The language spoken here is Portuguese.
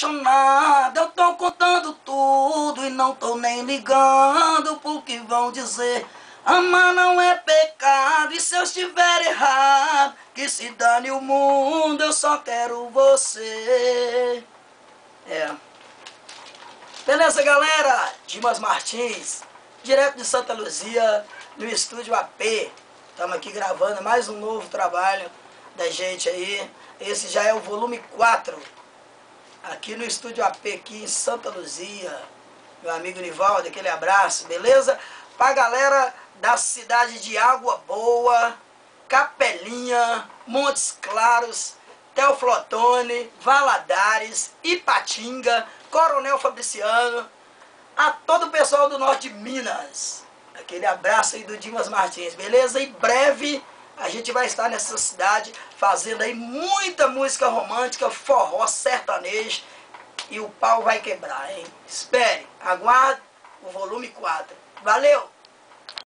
apaixonado, eu tô contando tudo e não tô nem ligando pro que vão dizer. Amar não é pecado, e se eu estiver errado, que se dane o mundo, eu só quero você. Beleza, galera? Dimas Martins, direto de Santa Luzia, no estúdio AP. Estamos aqui gravando mais um novo trabalho da gente aí. Esse já é o volume 4. Aqui no estúdio AP, aqui em Santa Luzia. Meu amigo Nivaldo, aquele abraço, beleza? Pra galera da cidade de Água Boa, Capelinha, Montes Claros, Teoflotone, Valadares, Ipatinga, Coronel Fabriciano, a todo o pessoal do norte de Minas. Aquele abraço aí do Dimas Martins, beleza? Em breve a gente vai estar nessa cidade fazendo aí muita música romântica, forró, sertanejo, e o pau vai quebrar, hein? Espere, aguarde o volume 4. Valeu!